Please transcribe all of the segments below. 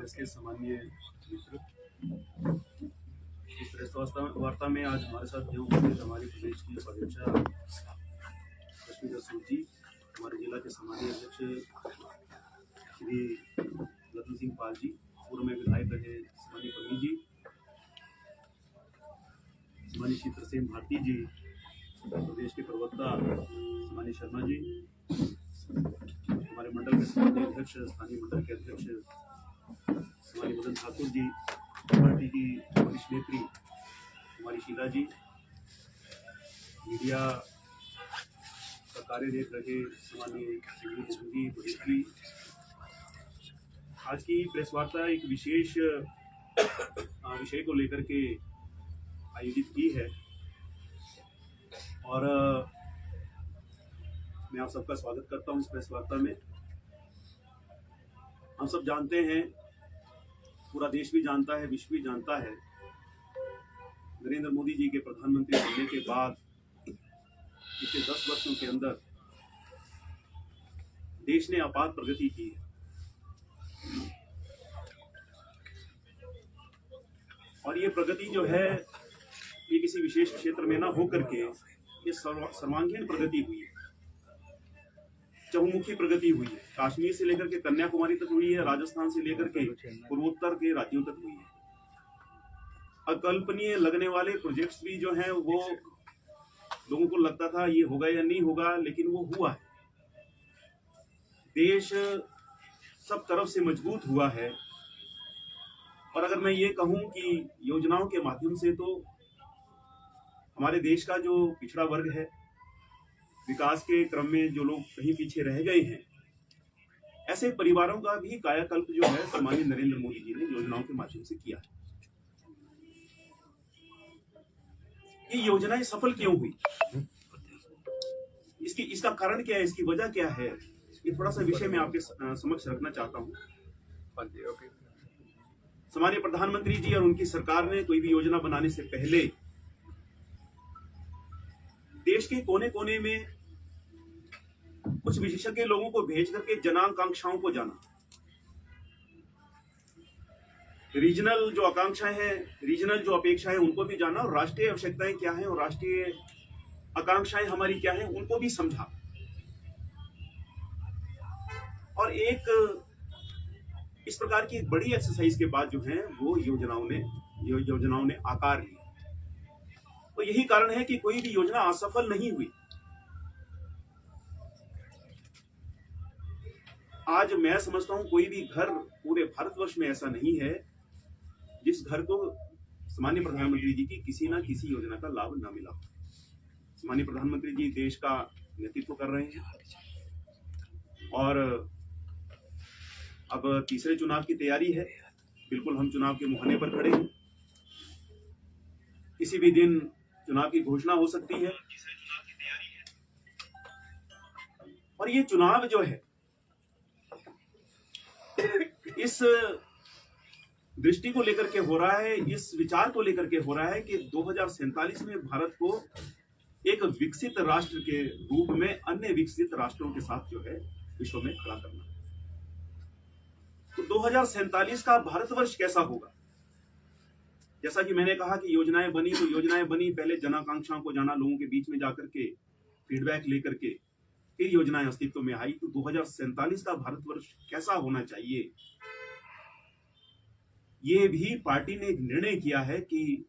Press के सामान्य मित्र, इस प्रेस वार्ता में आज हमारे साथ जो उपस्थित हमारे प्रदेश की उपाध्यक्षा रश्मिता सूद जी, हमारे जिला के सामान्य अध्यक्ष श्री रतन सिंह पाल जी, पूर्व में विधायक रहे सामान्य परवीन जी, सामान्य श्री तरसेम भारती जी, प्रदेश के प्रवक्ता सामान्य शर्मा जी, हमारे मंडल के सामान्य अध्यक्ष, स्थानीय मंडल के अध्यक्ष हमारी मदन ठाकुर जी, पार्टी की वरिष्ठ नेत्री हमारी शीला जी, मीडिया का कार्य देख रहे सामान्य संगी जी। आज की प्रेस वार्ता एक विशेष विषय को लेकर के आयोजित की है और मैं आप सबका स्वागत करता हूं इस प्रेस वार्ता में। हम सब जानते हैं, पूरा देश भी जानता है, विश्व भी जानता है, नरेंद्र मोदी जी के प्रधानमंत्री बनने के बाद पिछले 10 वर्षों के अंदर देश ने अपार प्रगति की है और ये प्रगति जो है ये किसी विशेष क्षेत्र में ना होकर के ये सर्वांगीण प्रगति हुई है, चहुमुखी प्रगति हुई है। कश्मीर से लेकर के कन्याकुमारी तक हुई है, राजस्थान से लेकर के पूर्वोत्तर के राज्यों तक हुई है। अकल्पनीय लगने वाले प्रोजेक्ट्स भी जो हैं वो लोगों को लगता था ये होगा या नहीं होगा, लेकिन वो हुआ है। देश सब तरफ से मजबूत हुआ है और अगर मैं ये कहूं कि योजनाओं के माध्यम से तो हमारे देश का जो पिछड़ा वर्ग है, विकास के क्रम में जो लोग कहीं पीछे रह गए हैं, ऐसे परिवारों का भी कायाकल्प जो है सामान्य नरेंद्र मोदी जी ने योजनाओं के माध्यम से किया है। ये योजनाएं सफल क्यों हुई, इसका कारण क्या है, इसकी वजह क्या है, ये थोड़ा सा विषय मैं आपके समक्ष रखना चाहता हूं। सामान्य प्रधानमंत्री जी और उनकी सरकार ने कोई भी योजना बनाने से पहले देश के कोने कोने में कुछ विशेषज्ञ लोगों को भेज करके जनाकांक्षाओं को जाना। रीजनल जो आकांक्षाएं हैं, रीजनल जो अपेक्षाएं, उनको भी जाना और राष्ट्रीय आवश्यकताएं क्या हैं और राष्ट्रीय आकांक्षाएं हमारी क्या हैं, उनको भी समझा। और एक इस प्रकार की बड़ी एक्सरसाइज के बाद जो है वो योजनाओं ने आकार लिया। तो यही कारण है कि कोई भी योजना असफल नहीं हुई। आज मैं समझता हूं कोई भी घर पूरे भारतवर्ष में ऐसा नहीं है जिस घर को सामान्य प्रधानमंत्री जी की किसी ना किसी योजना का लाभ न मिला। सामान्य प्रधानमंत्री जी देश का नेतृत्व कर रहे हैं और अब तीसरे चुनाव की तैयारी है। बिल्कुल हम चुनाव के मुहाने पर खड़े हैं, किसी भी दिन चुनाव की घोषणा हो सकती है और ये चुनाव जो है इस दृष्टि को लेकर के हो रहा है, इस विचार को लेकर के हो रहा है कि 2047 में भारत को एक विकसित राष्ट्र के रूप में अन्य विकसित राष्ट्रों के साथ जो है विश्व में खड़ा करना। तो 2047 का भारतवर्ष कैसा होगा? जैसा कि मैंने कहा कि योजनाएं बनी, तो योजनाएं बनी, पहले जनाकांक्षाओं को जाना, लोगों के बीच में जाकर के फीडबैक लेकर के फिर योजनाएं अस्तित्व में आई। तो 2047 का भारतवर्ष कैसा होना चाहिए, ये भी पार्टी ने एक निर्णय किया है कि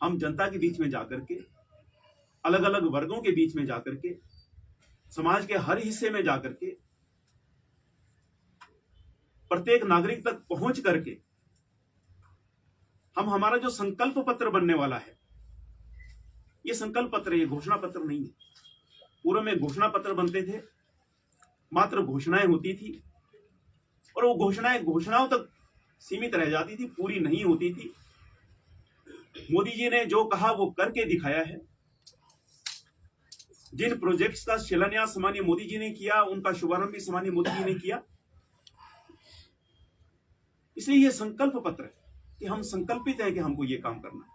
हम जनता के बीच में जाकर के, अलग अलग वर्गों के बीच में जाकर के, समाज के हर हिस्से में जाकर के, प्रत्येक नागरिक तक पहुंच करके हम हमारा जो संकल्प पत्र बनने वाला है, ये संकल्प पत्र, ये घोषणा पत्र नहीं है। पूर्व में घोषणा पत्र बनते थे, मात्र घोषणाएं होती थी और वो घोषणाओं तक सीमित रह जाती थी, पूरी नहीं होती थी। मोदी जी ने जो कहा वो करके दिखाया है। जिन प्रोजेक्ट्स का शिलान्यास सामान्य मोदी जी ने किया, उनका शुभारंभ भी सामान्य मोदी जी ने किया। इसलिए ये संकल्प पत्र है कि हम संकल्पित हैं कि हमको ये काम करना है।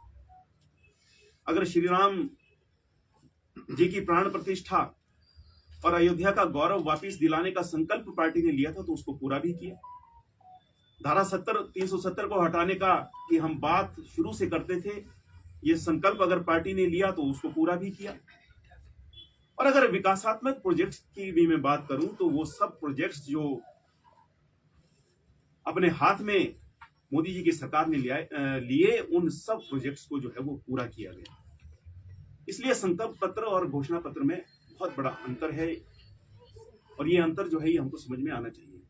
अगर श्री राम जी की प्राण प्रतिष्ठा और अयोध्या का गौरव वापस दिलाने का संकल्प पार्टी ने लिया था तो उसको पूरा भी किया। धारा 370 को हटाने का कि हम बात शुरू से करते थे, ये संकल्प अगर पार्टी ने लिया तो उसको पूरा भी किया। और अगर विकासात्मक प्रोजेक्ट्स की भी मैं बात करूं तो वो सब प्रोजेक्ट्स जो अपने हाथ में मोदी जी की सरकार ने लिए उन सब प्रोजेक्ट्स को जो है वो पूरा किया गया। इसलिए संकल्प पत्र और घोषणा पत्र में बहुत बड़ा अंतर है, और ये अंतर जो है ये हमको समझ में आना चाहिए।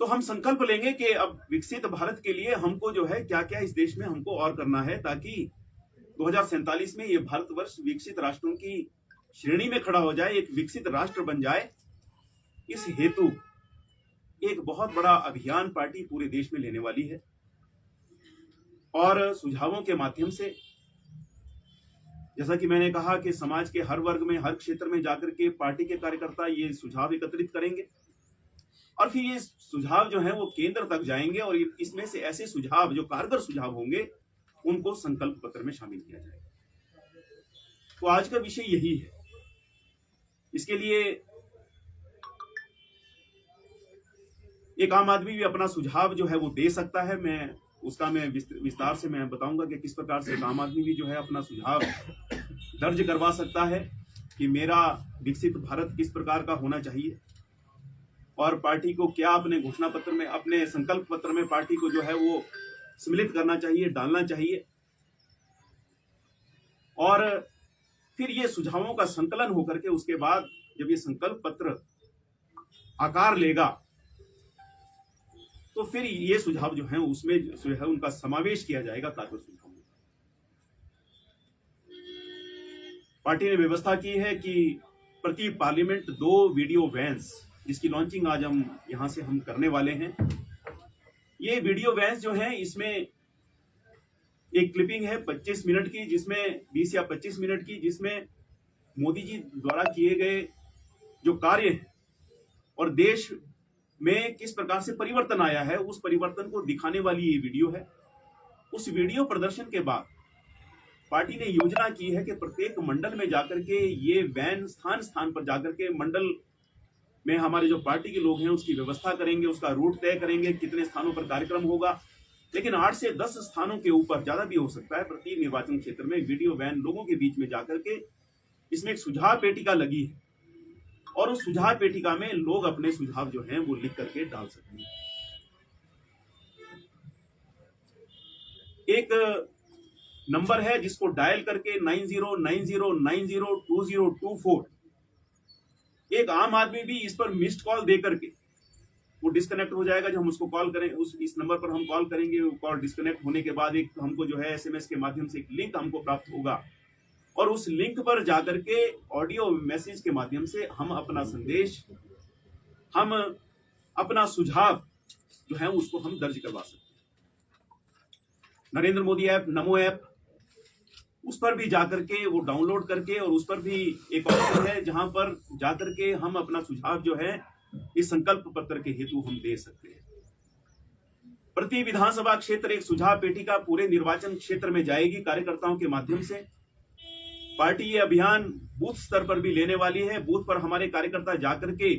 तो हम संकल्प लेंगे कि अब विकसित भारत के लिए हमको जो है क्या क्या इस देश में हमको और करना है, ताकि 2047 में ये भारतवर्ष विकसित राष्ट्रों की श्रेणी में खड़ा हो जाए, एक विकसित राष्ट्र बन जाए। इस हेतु एक बहुत बड़ा अभियान पार्टी पूरे देश में लेने वाली है, और सुझावों के माध्यम से, जैसा कि मैंने कहा कि समाज के हर वर्ग में, हर क्षेत्र में जाकर के पार्टी के कार्यकर्ता ये सुझाव एकत्रित करेंगे, और फिर ये सुझाव जो है वो केंद्र तक जाएंगे, और इसमें से ऐसे सुझाव जो कारगर सुझाव होंगे उनको संकल्प पत्र में शामिल किया जाएगा। तो आज का विषय यही है। इसके लिए एक आम आदमी भी अपना सुझाव जो है वो दे सकता है। मैं विस्तार से मैं बताऊंगा कि किस प्रकार से एक आम आदमी भी जो है अपना सुझाव दर्ज करवा सकता है कि मेरा विकसित भारत किस प्रकार का होना चाहिए, और पार्टी को क्या अपने घोषणा पत्र में, अपने संकल्प पत्र में पार्टी को जो है वो सम्मिलित करना चाहिए, डालना चाहिए। और फिर ये सुझावों का संकलन होकर के उसके बाद जब ये संकल्प पत्र आकार लेगा तो फिर ये सुझाव जो है उसमें जो है उनका समावेश किया जाएगा ताकि सुझाव। पार्टी ने व्यवस्था की है कि प्रति पार्लियामेंट 2 वीडियो वैन्स, जिसकी लॉन्चिंग आज हम यहां से हम करने वाले हैं। ये वीडियो वैन्स जो है इसमें एक क्लिपिंग है 25 मिनट की, जिसमें 20 या 25 मिनट की, जिसमें मोदी जी द्वारा किए गए जो कार्य हैं और देश में किस प्रकार से परिवर्तन आया है उस परिवर्तन को दिखाने वाली ये वीडियो है। उस वीडियो प्रदर्शन के बाद पार्टी ने योजना की है कि प्रत्येक मंडल में जाकर के ये वैन स्थान स्थान पर जाकर के मंडल में हमारे जो पार्टी के लोग हैं उसकी व्यवस्था करेंगे, उसका रूट तय करेंगे, कितने स्थानों पर कार्यक्रम होगा। लेकिन 8 से 10 स्थानों के ऊपर, ज्यादा भी हो सकता है, प्रति निर्वाचन क्षेत्र में वीडियो वैन लोगों के बीच में जाकर के, इसमें एक सुझाव पेटिका लगी है, और उस सुझाव पेटिका में लोग अपने सुझाव जो हैं वो लिख करके डाल सकते हैं। एक नंबर है जिसको डायल करके 9090902024, एक आम आदमी भी इस पर मिस्ड कॉल दे करके, वो डिस्कनेक्ट हो जाएगा जब हम उसको कॉल करें, इस नंबर पर हम कॉल करेंगे। वो कॉल डिस्कनेक्ट होने के बाद एक हमको जो है एसएमएस के माध्यम से एक लिंक हमको प्राप्त होगा, और उस लिंक पर जाकर के ऑडियो मैसेज के माध्यम से हम अपना संदेश, हम अपना सुझाव जो है उसको हम दर्ज करवा सकते हैं। नरेंद्र मोदी ऐप, नमो ऐप, उस पर भी जाकर के वो डाउनलोड करके, और उस पर भी एक ऑप्शन है जहां पर जाकर के हम अपना सुझाव जो है इस संकल्प पत्र के हेतु हम दे सकते हैं। प्रति विधानसभा क्षेत्र एक सुझाव पेटिका पूरे निर्वाचन क्षेत्र में जाएगी कार्यकर्ताओं के माध्यम से। पार्टी ये अभियान बूथ स्तर पर भी लेने वाली है। बूथ पर हमारे कार्यकर्ता जाकर के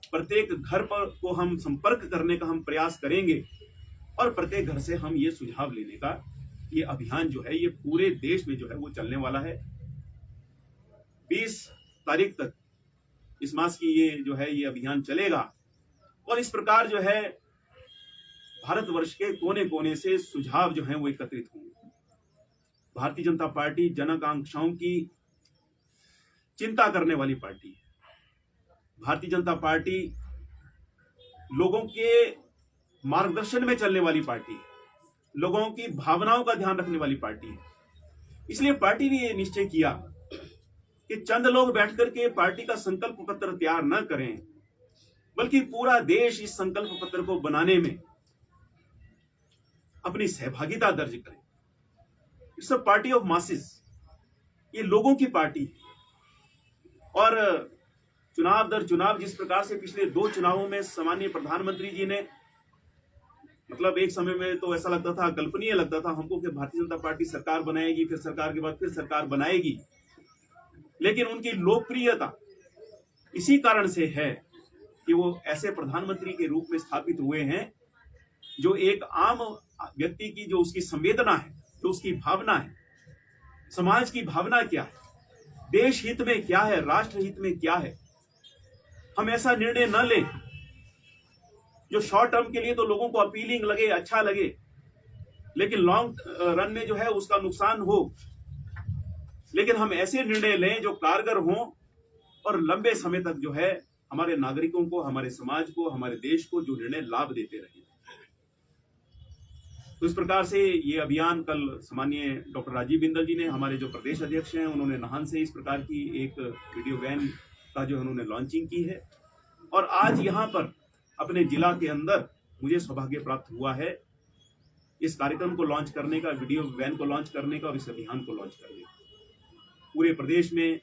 प्रत्येक घर पर को हम संपर्क करने का हम प्रयास करेंगे, और प्रत्येक घर से हम ये सुझाव लेने का ये अभियान जो है ये पूरे देश में जो है वो चलने वाला है। 20 तारीख तक इस मास की ये जो है ये अभियान चलेगा, और इस प्रकार जो है भारतवर्ष के कोने कोने से सुझाव जो है वो एकत्रित होंगे। भारतीय जनता पार्टी जनआकांक्षाओं की चिंता करने वाली पार्टी है। भारतीय जनता पार्टी लोगों के मार्गदर्शन में चलने वाली पार्टी है, लोगों की भावनाओं का ध्यान रखने वाली पार्टी है। इसलिए पार्टी ने यह निश्चय किया कि चंद लोग बैठकर के पार्टी का संकल्प पत्र तैयार न करें, बल्कि पूरा देश इस संकल्प पत्र को बनाने में अपनी सहभागिता दर्ज करे। It's a party of masses, ये लोगों की पार्टी है। और चुनाव दर चुनाव जिस प्रकार से पिछले 2 चुनावों में सम्मानीय प्रधानमंत्री जी ने, मतलब एक समय में तो ऐसा लगता था, कल्पनीय लगता था हमको कि भारतीय जनता पार्टी सरकार बनाएगी, फिर सरकार के बाद फिर सरकार बनाएगी, लेकिन उनकी लोकप्रियता इसी कारण से है कि वो ऐसे प्रधानमंत्री के रूप में स्थापित हुए हैं जो एक आम व्यक्ति की जो उसकी संवेदना है, जो उसकी भावना है, समाज की भावना क्या है, देश हित में क्या है, राष्ट्र हित में क्या है, हम ऐसा निर्णय न लें जो शॉर्ट टर्म के लिए तो लोगों को अपीलिंग लगे, अच्छा लगे, लेकिन लॉन्ग रन में जो है उसका नुकसान हो। लेकिन हम ऐसे निर्णय लें जो कारगर हों और लंबे समय तक जो है हमारे नागरिकों को, हमारे समाज को, हमारे देश को जो निर्णय लाभ देते रहे। तो इस प्रकार से ये अभियान कल सम्मानीय डॉक्टर राजीव बिंदल जी ने, हमारे जो प्रदेश अध्यक्ष हैं, उन्होंने नाहन से इस प्रकार की एक वीडियो वैन का जो उन्होंने लॉन्चिंग की है। और आज यहाँ पर अपने जिला के अंदर मुझे सौभाग्य प्राप्त हुआ है इस कार्यक्रम को लॉन्च करने का, वीडियो वैन को लॉन्च करने का और इस अभियान को लॉन्च करने का। पूरे प्रदेश में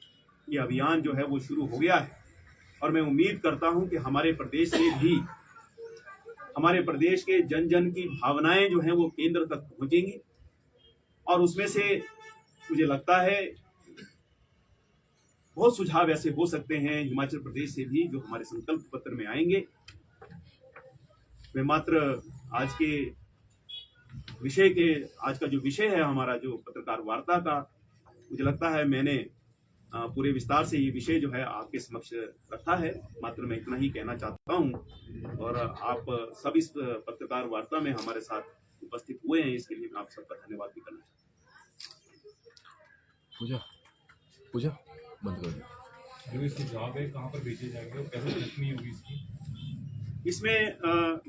ये अभियान जो है वो शुरू हो गया है और मैं उम्मीद करता हूं कि हमारे प्रदेश से भी, हमारे प्रदेश के जन जन की भावनाएं जो हैं वो केंद्र तक पहुंचेंगी। और उसमें से मुझे लगता है बहुत सुझाव ऐसे हो सकते हैं हिमाचल प्रदेश से भी जो हमारे संकल्प पत्र में आएंगे। मैं मात्र आज के विषय के, आज का जो विषय है हमारा जो पत्रकार वार्ता का, मुझे लगता है मैंने पूरे विस्तार से ये विषय जो है आपके समक्ष रखा है। मात्र मैं इतना ही कहना चाहता हूं और आप सब इस पत्रकार वार्ता में हमारे साथ उपस्थित हुए हैं, इसके लिए मैं आप सबका धन्यवाद भी करना चाहता हूं। पूजा बंद कर दो। जो इसके जवाब है कहाँ पर भेजे जाएंगे और कैसे रखनी होगी इसकी? इसमें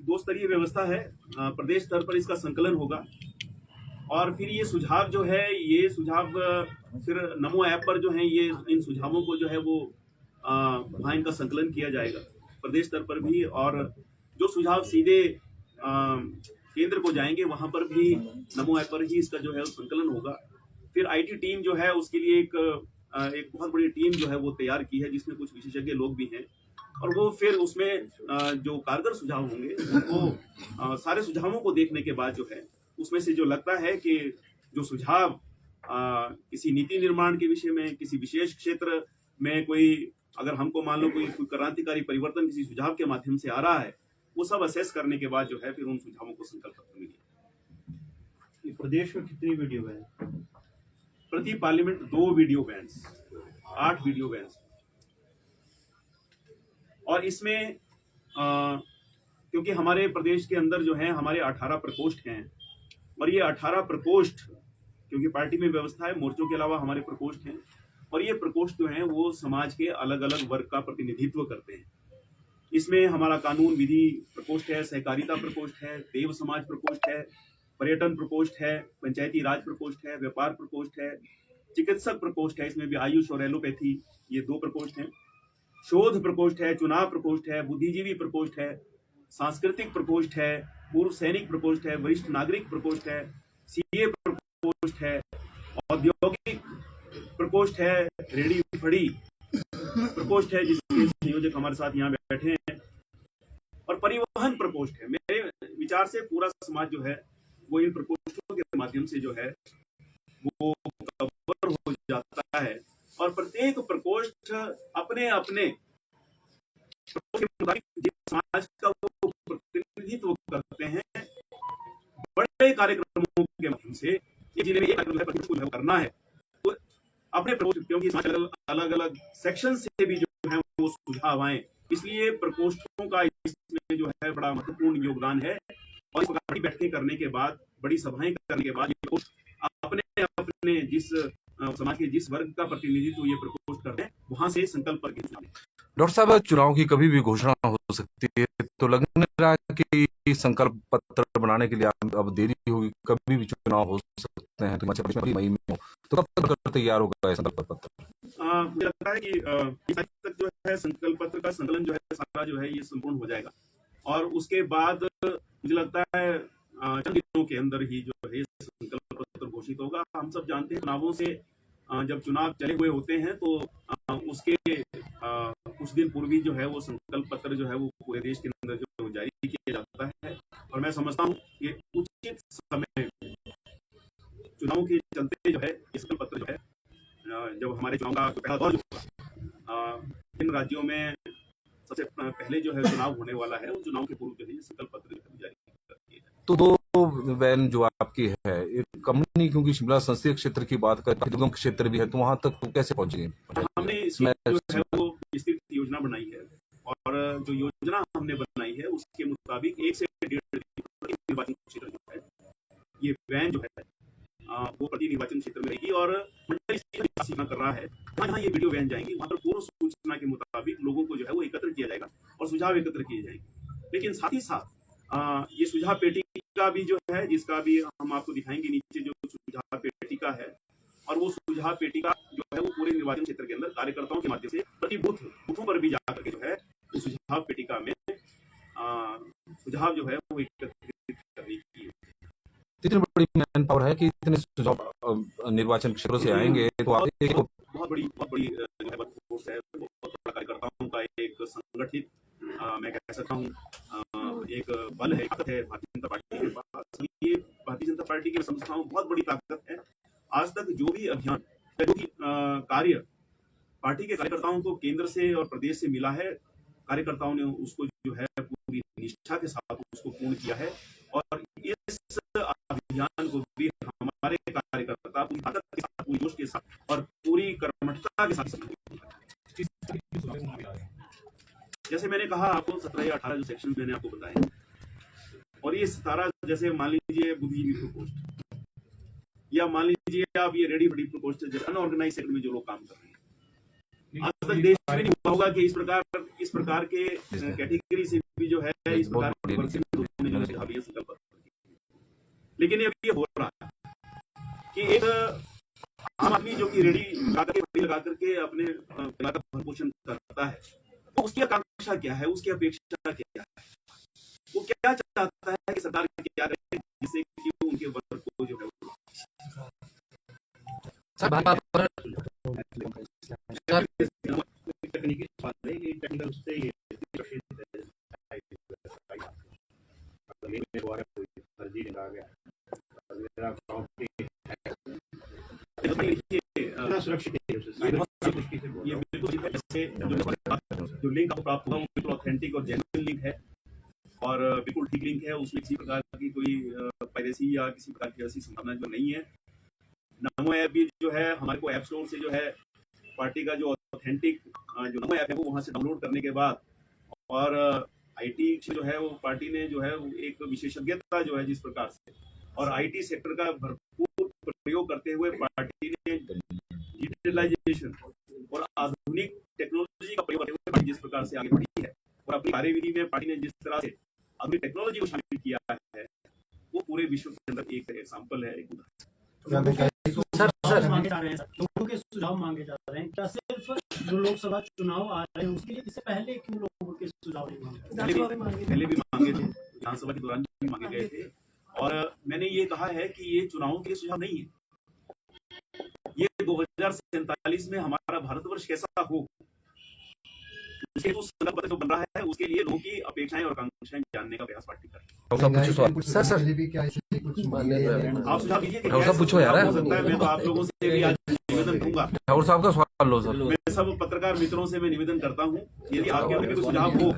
दो स्तरीय व्यवस्था है। प्रदेश स्तर पर इसका संकलन होगा और फिर ये सुझाव जो है, ये सुझाव फिर नमो ऐप पर जो है ये इन सुझावों को जो है वो वहाँ इनका संकलन किया जाएगा प्रदेश स्तर पर भी। और जो सुझाव सीधे केंद्र को जाएंगे वहाँ पर भी नमो ऐप पर ही इसका जो है संकलन होगा। फिर आईटी टीम जो है उसके लिए एक बहुत बड़ी टीम जो है वो तैयार की है जिसमें कुछ विशेषज्ञ लोग भी हैं और वो फिर उसमें जो कारगर सुझाव होंगे वो सारे सुझावों को देखने के बाद जो है उसमें से जो लगता है कि जो सुझाव किसी नीति निर्माण के विषय में, किसी विशेष क्षेत्र में कोई, अगर हमको मान लो कोई क्रांतिकारी परिवर्तन किसी सुझाव के माध्यम से आ रहा है, वो सब असेस करने के बाद जो है फिर उन सुझावों को संकल्प पत्र मिलेगा। प्रदेश में कितनी वीडियो वैन? प्रति parliament 2 video vans, 8 video vans. और इसमें क्योंकि हमारे प्रदेश के अंदर जो है हमारे 18 प्रकोष्ठ हैं और ये 18 प्रकोष्ठ, क्योंकि पार्टी में व्यवस्था है, मोर्चों के अलावा हमारे प्रकोष्ठ हैं और ये प्रकोष्ठ जो हैं वो समाज के अलग अलग वर्ग का प्रतिनिधित्व करते हैं। इसमें हमारा कानून विधि प्रकोष्ठ है, सहकारिता प्रकोष्ठ है, देव समाज प्रकोष्ठ है, पर्यटन प्रकोष्ठ है, पंचायती राज प्रकोष्ठ है, व्यापार प्रकोष्ठ है, चिकित्सक प्रकोष्ठ है, इसमें भी आयुष और एलोपैथी ये 2 प्रकोष्ठ हैं, शोध प्रकोष्ठ है, चुनाव प्रकोष्ठ है, बुद्धिजीवी प्रकोष्ठ है, सांस्कृतिक प्रकोष्ठ है, पूर्व सैनिक प्रकोष्ठ है, वरिष्ठ नागरिक प्रकोष्ठ है, सीए प्रकोष्ठ है, औद्योगिक प्रकोष्ठ है, रेडी फड़ी प्रकोष्ठ है जिसके संयोजक हमारे साथ यहाँ बैठे हैं, और परिवहन प्रकोष्ठ है। मेरे विचार से पूरा समाज जो है वो इन प्रकोष्ठों के माध्यम से जो है वो कवर हो जाता है और प्रत्येक प्रकोष्ठ अपने अपने समाज का वो प्रतिनिधित्व करते हैं। बड़े कार्यक्रमों के माध्यम से ये जिले में एक कार्यक्रम करना है तो अपने प्रकोष्ठ, क्योंकि अलग अलग सेक्शन से भी जो है वो सुझाव आए, इसलिए प्रकोष्ठों का इसमें जो है बड़ा महत्वपूर्ण योगदान है। और इस प्रकार की बैठकें करने के बाद, बड़ी सभाएं करने के बाद ये अपने अपने जिस समाज के जिस वर्ग का प्रतिनिधित्व ये प्रकोष्ठ करते हैं वहां से संकल्प पर। डॉक्टर साहब, चुनाव की कभी भी घोषणा हो सकती है, तो लग रहा है कि संकल्प पत्र बनाने के लिए अब देरी होगी, कभी भी चुनाव हो सकते हैं, तो मई में हो, तो कब तक तैयार होगा संकल्प पत्र? मुझे लगता है कि इस तक जो है संकल्प पत्र का संकलन जो है सारा जो है ये संपूर्ण हो जाएगा और उसके बाद मुझे लगता है चंद दिनों के अंदर ही जो है संकल्प पत्र घोषित होगा। हम सब जानते हैं चुनावों से जब चुनाव चले हुए होते हैं तो उसके कुछ दिन पूर्व जो है वो संकल्प पत्र जो है वो पूरे देश के अंदर जो जारी किया जाता है और मैं समझता हूँ कि उचित समय चुनाव के चलते जो है ये संकल्प पत्र जो है जब हमारे चुनाव का पहला दौर होगा इन राज्यों में सबसे पहले जो है चुनाव होने वाला है, उस चुनाव के पूर्व जो है ये संकल्प पत्र जारी कर दिए जाए। तो दो वैन जो आपकी है, एक कमनी, क्योंकि शिमला संसदीय क्षेत्र की बात करें, दुर्गम क्षेत्र भी है, तो वहां तक तो कैसे पहुंचेंगे? हमने इसमें जो है वो विस्तृत योजना बनाई है, और जो योजना हमने बनाई है उसके मुताबिक 1 से 1.5 निर्वाचन क्षेत्र जो है, ये वैन जो है वो प्रति निर्वाचन क्षेत्र में रहेगी, और मंडल इसकी सूचना कर रहा है जहाँ ये वीडियो वैन जाएंगी वहां पर पूर्व सूचना के मुताबिक लोगों को जो है वो एकत्र किया जाएगा और सुझाव एकत्र किए जाएंगे। लेकिन साथ ही साथ ये सुझाव पेटिका भी जो है, जिसका भी हम आपको दिखाएंगे नीचे जो सुझाव पेटिका है, और वो सुझाव पेटिका जो है वो पूरे निर्वाचन क्षेत्र के अंदर कार्यकर्ताओं के माध्यम से प्रति बूथों पर भी जाकर के जो है उस सुझाव पेटिका में सुझाव जो है वो एकत्रित करने की। इतनी बड़ी मैन पावर है कि इतने सुझाव निर्वाचन क्षेत्रों से आएंगे, तो आप बहुत बड़ी जो है वर्कफोर्स है, बहुत बड़ा कार्यकर्ताओं का एक संगठित मैं कह सकता हूँ एक बल है, ताकत है भारतीय जनता पार्टी के पास। ये भारतीय जनता पार्टी की संस्थाओं बहुत बड़ी ताकत है। आज तक जो भी अभियान, जो भी कार्य पार्टी के कार्यकर्ताओं को केंद्र से और प्रदेश से मिला है, कार्यकर्ताओं ने उसको जो है पूरी निष्ठा के साथ उसको पूर्ण किया है, और इस अभियान को भी हमारे कार्यकर्ता पूरी ताकत के साथ, पूरी जोश के साथ और पूरी कर्मठता के साथ। जैसे मैंने कहा आपको 17 या 18 जो सेक्शन मैंने आपको बताए, और ये 17 जैसे मान लीजिए बुद्धिजीवी प्रकोष्ठ, या मान लीजिए आप ये रेडी बड़ी प्रकोष्ठ, जैसे अनऑर्गेनाइज सेक्टर में जो लोग काम कर रहे हैं, आज तक देश में नहीं हुआ होगा कि इस प्रकार के कैटेगरी से भी जो है इस प्रकार के संकल्प। लेकिन ये हो रहा है कि एक आम आदमी जो कि रेडी लगा करके अपने इलाका भरण पोषण करता है, तो उसकी आकांक्षा क्या है, उसकी अपेक्षा क्या है, वो क्या चाहता है कि सरकार क्या करे जिससे कि उनके वर्ग को जो है सुरक्षित ये बिल्कुल जो लिंक आपको प्राप्त हुआ वो बिल्कुल ऑथेंटिक और जेन्युइन लिंक है, और बिल्कुल ठीक लिंक है। उसमें किसी प्रकार की कोई पायरेसी या किसी प्रकार की ऐसी संभावना जो नहीं है। नमो ऐप भी जो है हमारे को ऐप स्टोर से जो है पार्टी का जो ऑथेंटिक जो नमो ऐप है वो वहां से डाउनलोड करने के बाद, और आईटी जो है वो पार्टी ने जो है एक विशेषज्ञता जो है जिस प्रकार से, और आईटी सेक्टर का भरपूर प्रयोग करते हुए पार्टी ने डिजिटलाइजेशन और आधुनिक टेक्नोलॉजी का प्रयोग करते हुए पार्टी जिस प्रकार से आगे बढ़ी है, और अपनी कार्यविधि में पार्टी ने जिस तरह से आधुनिक टेक्नोलॉजी को शामिल किया है, वो पूरे विश्व के अंदर एक एग्जाम्पल है, एक उदाहरण। सर मांगे जा रहे हैं, लोगों के सुझाव मांगे जा रहे हैं, क्या सिर्फ जो लोकसभा चुनाव आ रहे हैं उसके लिए, इससे पहले क्यों लोगों के सुझाव नहीं मांगे? पहले भी मांगे थे, विधानसभा के दौरान भी मांगे गए थे, और मैंने ये कहा है कि ये चुनावों के सुझाव नहीं है, ये 2047 में हमारा भारतवर्ष कैसा हो उसके जो संकल्प पत्र जो बन रहा है, उसके लिए लोगों की अपेक्षाएं और आकांक्षाएं जानने का प्रयास पार्टी कर रही है। आप सुझाव दीजिए, पूछो यार, हो सकता है। मैं तो आप लोगों से भी आज निवेदन दूंगा, ठाकुर साहब का सवाल लो सर। मैं सब पत्रकार मित्रों से मैं निवेदन करता हूँ, यदि आपके अंदर कोई सुझाव हो,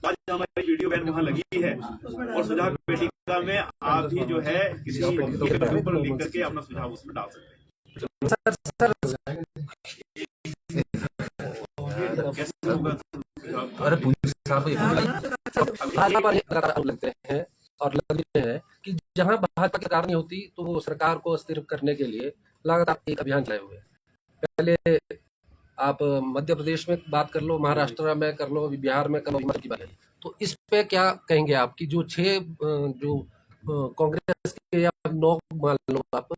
आज हमारी वीडियो वैन वहाँ लगी है, और सुझाव पेटिका में आप भी जो है किसी ऊपर लिख करके अपना सुझाव उसमें डाल सकते हैं। कैसे होगा? अरे साहब लगते हैं और लगते हैं कि जहां भाजपा की सरकार नहीं होती तो वो सरकार को अस्थिर करने के लिए लगातार एक अभियान चलाए हुए हैं। पहले आप मध्य प्रदेश में बात कर लो, महाराष्ट्र में कर लो, बिहार में कर लो, हिमाचल की बात है। तो इस पे क्या कहेंगे आप कि जो 6 जो कांग्रेस के या 9 मान लो आप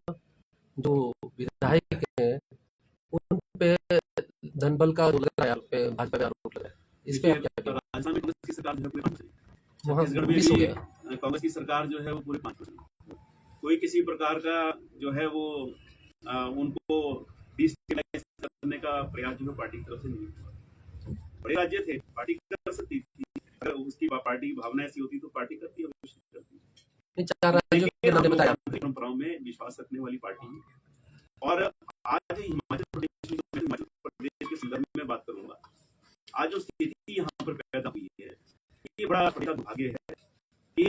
जो विधायक हैं उन पे धनबल का भाजपा पे आरोप लगा है, इस पे राजस्थान में कांग्रेस की सरकार जो है छत्तीसगढ़ में भी कांग्रेस की सरकार जो है वो पूरे 5%। कोई किसी प्रकार का जो है वो उनको डिस्टेबलाइज करने का प्रयास जो है पार्टी की तरफ से नहीं हुआ। बड़े राज्य थे, पार्टी कर सकती थी, अगर उसकी पार्टी भावना ऐसी होती तो पार्टी करती है, परंपराओं में विश्वास रखने वाली पार्टी है। और आज हिमाचल प्रदेश के संदर्भ में बात करूंगा, आज जो स्थिति यहाँ पर पैदा हुई है बड़ा बड़ा दुर्भाग्य है कि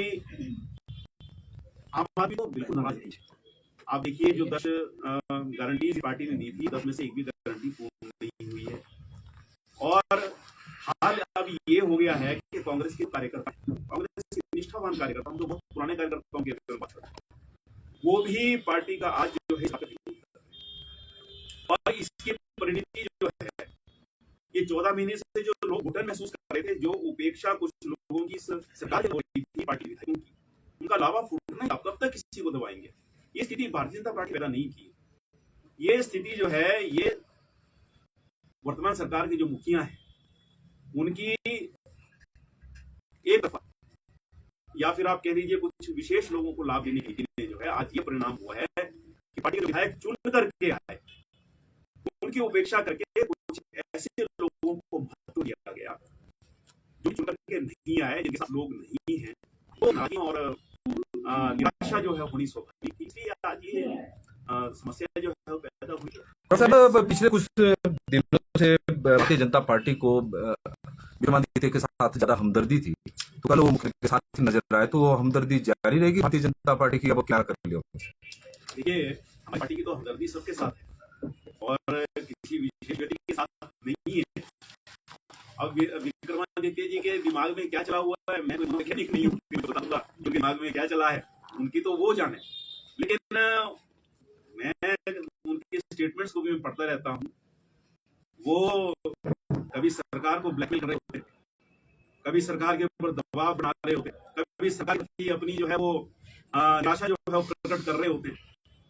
आम आदमी तो बिल्कुल नाराज नहीं है। आप देखिए जो 10 गारंटी पार्टी ने दी थी, 10 में से एक भी गारंटी पूर्ण नहीं हुई है। और हाल अब ये हो गया है कि कांग्रेस के कार्यकर्ता, कांग्रेस के निष्ठावान कार्यकर्ता, जो बहुत पुराने कार्यकर्ताओं की अगर बात करें, वो भी पार्टी का आज जो है और इसकी परिणति जो है, ये 14 महीने से जो लोग घुटन महसूस कर रहे थे, जो उपेक्षा कुछ लोगों की सरकार हो रही थी पार्टी विधायकों की, उनका लावा फूटना, आप कब तक किसी को दबाएंगे? ये स्थिति भारतीय जनता पार्टी पैदा नहीं की। ये स्थिति जो है, ये वर्तमान सरकार के जो मुखिया हैं उनकी एक दफा, या फिर आप कह लीजिए कुछ विशेष लोगों को लाभ देने के लिए जो है आज ये परिणाम हुआ है कि पार्टी के विधायक चुन करके आए, उनकी उपेक्षा करके कुछ ऐसे लोगों को महत्व दिया गया जो चुन करके नहीं आए, जिनके साथ लोग नहीं हैं, तो नाराजगी और निराशा जो है होनी स्वाभाविक थी। इसलिए आज ये समस्या जो है पैदा हुई है। साहब, पिछले कुछ दिनों से भारतीय जनता पार्टी को विक्रमादित्य के साथ ज्यादा हमदर्दी थी, तो कल वो मुख्य के साथ नजर आए, तो वो हमदर्दी जारी रहेगी भारतीय जनता पार्टी की? अब क्या कर लिया? देखिए, हमारी पार्टी की तो हमदर्दी सबके साथ है और किसी विशेष व्यक्ति के साथ नहीं है। अब विक्रमादित्य जी के दिमाग में क्या चला हुआ है, मैं मैकेनिक नहीं हूँ, बताऊंगा उनके दिमाग में क्या चला है, उनकी तो वो जाने। लेकिन मैं उनके स्टेटमेंट्स को भी मैं पढ़ता रहता हूँ। वो कभी सरकार को ब्लैकमेल कर रहे होते, कभी सरकार के ऊपर दबाव बना रहे होते, कभी सरकार की अपनी जो है वो निराशा जो है वो प्रकट कर रहे होते।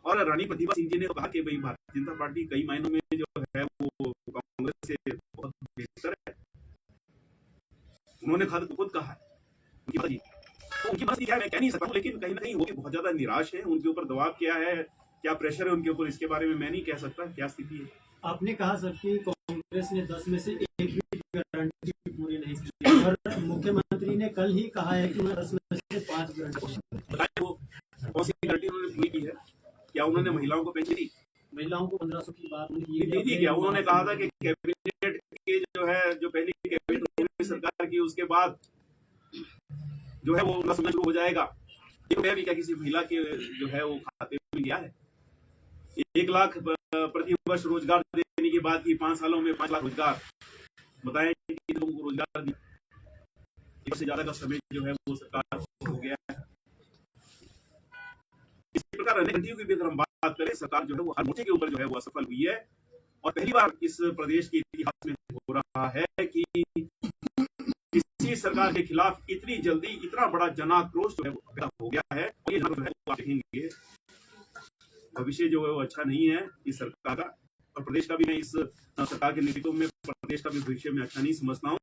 और रानी प्रतिभा सिंह जी ने कहा कि भाई भारतीय जनता पार्टी कई मायनों में जो है वो कांग्रेस से बहुत बेहतर है। उन्होंने खुद कहा है, उनकी मस्ती क्या है मैं कह नहीं सकता हूँ, लेकिन कहीं ना कहीं वो भी बहुत ज्यादा निराश है। उनके ऊपर दबाव क्या है, क्या प्रेशर है उनके ऊपर, इसके बारे में मैं नहीं कह सकता क्या स्थिति है। आपने कहा सर कि कांग्रेस ने 10 में से एक भी गारंटी पूरी नहीं की, और मुख्यमंत्री ने कल ही कहा है कि 10 में से 5 गारंटी। वो कौन सी गारंटी उन्होंने पूरी की है? क्या उन्होंने महिलाओं को पेंशन दी? महिलाओं को 1500 की बात दी क्या? उन्होंने कहा था कि कैबिनेट के जो है, जो पहली कैबिनेट सरकार की, उसके बाद जो है वो उनका सुनना शुरू हो जाएगा। ये भी क्या किसी महिला के जो है वो खाते में गया है? 1 लाख प्रति वर्ष रोजगार देने की बात की, 5 सालों में 5 लाख रोजगार, बताएं कि लोगों को रोजगार दिया। इससे ज्यादा का समय जो है वो सरकार हो गया है। इस प्रकार अनेक घंटियों की भी अगर हम बात करें, सरकार जो है वो हर मोर्चे के ऊपर जो है वो असफल हुई है। और पहली बार इस प्रदेश के इतिहास में हो रहा है कि किसी सरकार के खिलाफ इतनी जल्दी इतना बड़ा जनाक्रोश जो है वो पैदा हो गया है। और ये जो है वो आप देखेंगे भविष्य जो है वो अच्छा नहीं है इस सरकार का, और प्रदेश का भी मैं इस सरकार के नेतृत्व में प्रदेश का भी भविष्य में अच्छा नहीं समझता हूँ।